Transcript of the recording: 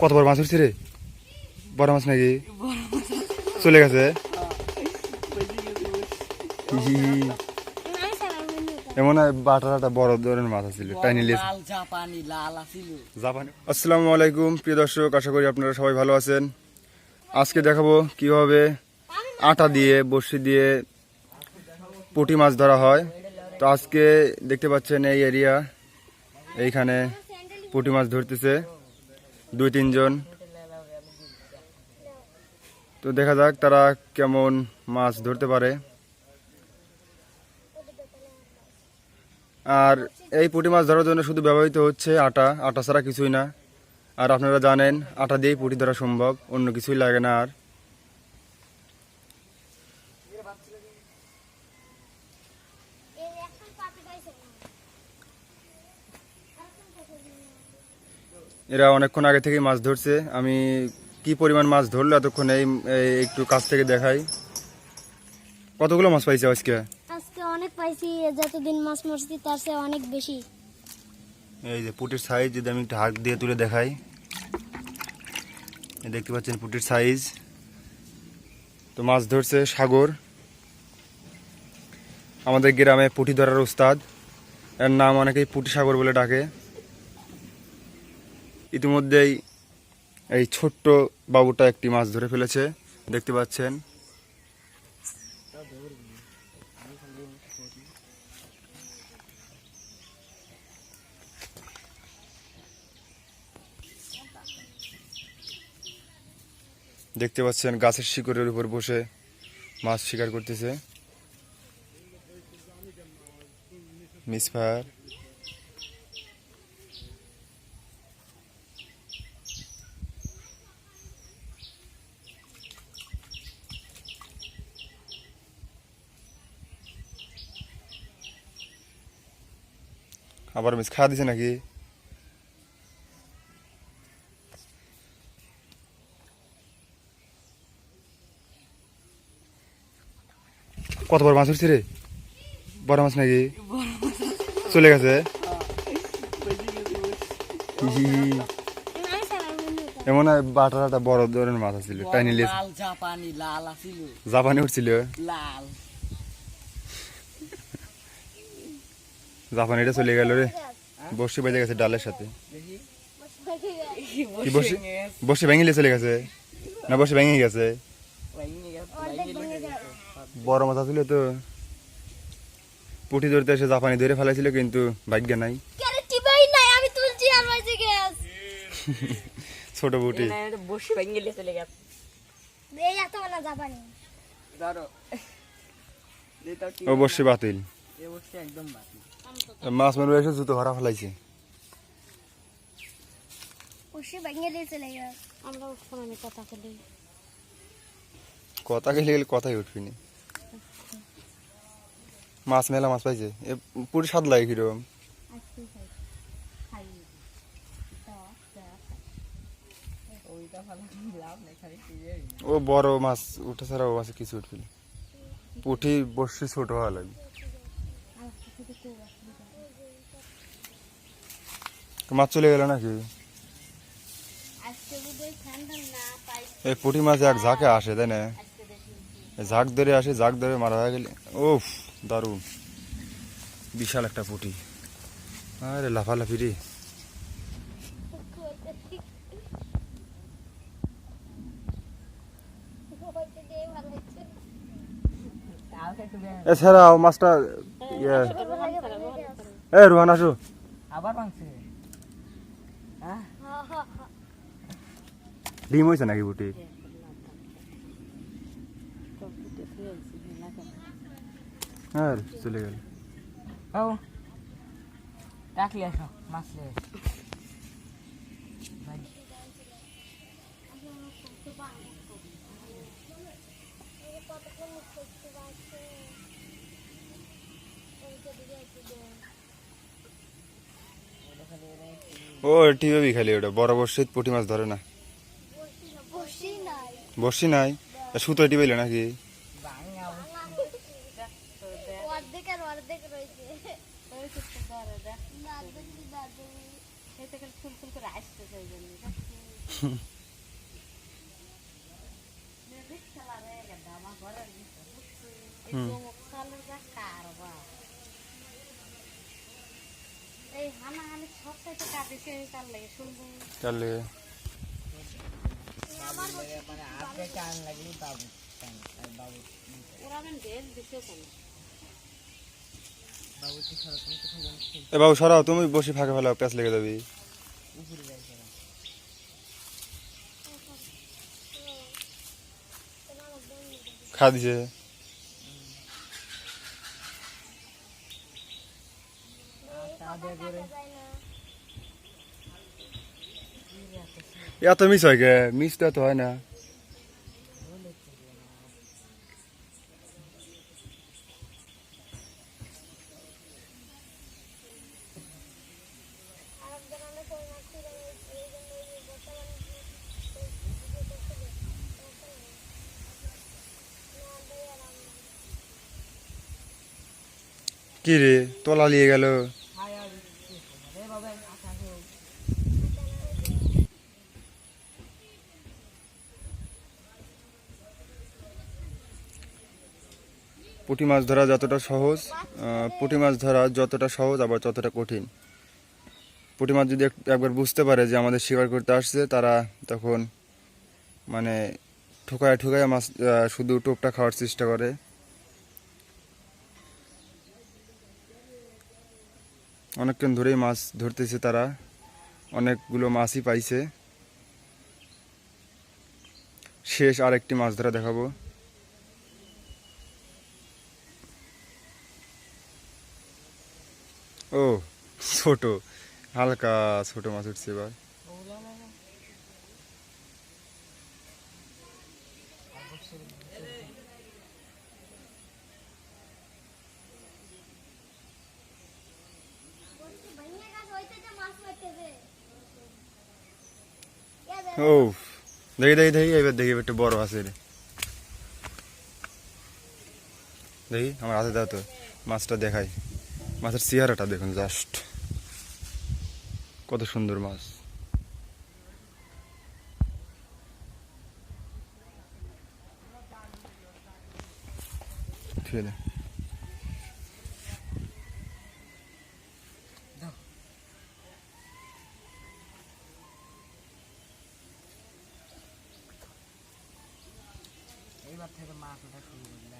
কত বড় মাছ উঠছে রে? বড় মাছ নাকি? চলে গেছে। এমন বাটাটা বড় ধরনের মাছ ছিল, টাইনি লেজ। আসসালামু আলাইকুম প্রিয় দর্শক, আশা করি আপনারা সবাই ভালো আছেন। আজকে দেখাবো কিভাবে আটা দিয়ে বড়শি দিয়ে পুঁটি মাছ ধরা হয়। তো আজকে দেখতে পাচ্ছেন এই এরিয়া, এইখানে পুঁটি মাছ ধরতেছে 2-3 জন। তো দেখা যাক তারা কেমন মাছ ধরতে পারে। আর এই পুঁটি মাছ ধরার জন্য শুধু ব্যবহৃত হচ্ছে আটা, আটা ছাড়া কিছুই না। আর আপনারা জানেন আটা দিয়েই পুঁটি ধরা সম্ভব, অন্য কিছুই লাগে না। আর এরা অনেকক্ষণ আগে থেকেই মাছ ধরছে। আমি কি পরিমাণ মাছ ধরলো এতক্ষণ এই একটু কাছ থেকে দেখাই। কতগুলো মাছ পাইছে আজকে? আজকে অনেক পাইছি, যতদিন মাছ মারছি তার চেয়ে অনেক বেশি। এই যে পুঁটির সাইজ যদি আমি একটু হাত দিয়ে তুলে দেখাই, দেখতে পাচ্ছেন পুঁটির সাইজ। তো মাছ ধরছে সাগর, আমাদের গ্রামে পুঁটি ধরার উস্তাদ। এর নাম অনেকেই পুঁটি সাগর বলে ডাকে। ইতিমধ্যেই এই ছোট্ট বাবুটা একটি মাছ ধরে ফেলেছে, দেখতে পাচ্ছেন। দেখতে পাচ্ছেন গাছের শিকড়ের উপর বসে মাছ শিকার করতেছে মিসফায়ার। আবার মিস খাওয়া দিছে নাকি? কত বড় মাছ উঠছে রে? বড় মাছ নাকি? চলে গেছে। এমন বাটাটা বড় ধরনের মাছ ছিল, টাইনি লেজ। জাপানি উঠছিল। জাপানিটা চলে গেল রে, বসে বেজে গেছে ডালের সাথে। কি বসে বসে ভেঙে চলে গেছে না? বসে ভেঙে গেছে। বড় মাছ ছিল তো, পুঁটি ধরতে এসে জাপানি ধরে ফেলাইছিল, কিন্তু ভাগ্য নাই। ছোট পুঁটি ও বসে বাতিল। মাছ মারবে এসে জুতো হারা ফেলাইছে। কথা গেলে গেলে কথাই উঠবিনি। মাছ মেলা মাছ পাইছে, পুরো স্বাদ লাগে কিরকম। ও বড় মাছ উঠে ছাড়া ও মাছে কিছু উঠবিনি। পুঁটি বসে ছোট হওয়া লাগবে। মাছ চলে গেল নাকি? এই পুঁটি মাছ এক ঝাঁকে আসে, তাই না? ঝাঁক ধরে আসে, ঝাঁক ধরে মারা হয়ে গেলে ওফ দারুণ বিশাল একটা পুঁটি। আরে লাফালাফি রে। এছাড়াও মাছটা রোহান আসো। ডিম হয়েছে নাকি পুঁটি? হ্যাঁ চলে গেল। ও টিভি খালি, ওটা বড় বড়শি পুঁটি মাছ ধরে না। বড়শি নাই, সুতো টিপাইল নাকি? এই হানাহানি সব সাইতে কাটিছে তার লাগে শুনবো তাহলে ওরা বেন ঢের দিছে কোন এ বাবু সরাও, তুমি বসে ফাঁকে ফেলাও, প্যাঁচ লেগে যাবি। খা দিছে। এত মিস হয় গে? মিস তো এত হয় না। কি রে, তোলা নিয়ে গেল? পুঁটি মাছ ধরা যতটা সহজ, পুঁটি মাছ ধরা যতটা সহজ আবার ততটা কঠিন। পুঁটি মাছ যদি একবার বুঝতে পারে যে আমাদের শিকার করতে আসছে, তারা তখন মানে ঠোকায় ঠোকায় মাছ শুধু টোপটা খাওয়ার চেষ্টা করে। অনেকক্ষণ ধরেই মাছ ধরতেছে তারা, অনেকগুলো মাছই পাইছে। শেষ আরেকটি মাছ ধরা দেখাবো। ও ছোট, হালকা ছোট মাছ উঠছে এবার। ও দেখি দেখি দেখি, এবার দেখি একটু বড় আছে রে। দেখি আমার হাতে দাও তো, মাছটা দেখাই। মাছের চেহারাটা দেখুন জাস্ট, কত সুন্দর মাছ। ঠিক আছে। এইবার থেকে মাছ ওঠা শুরু করলে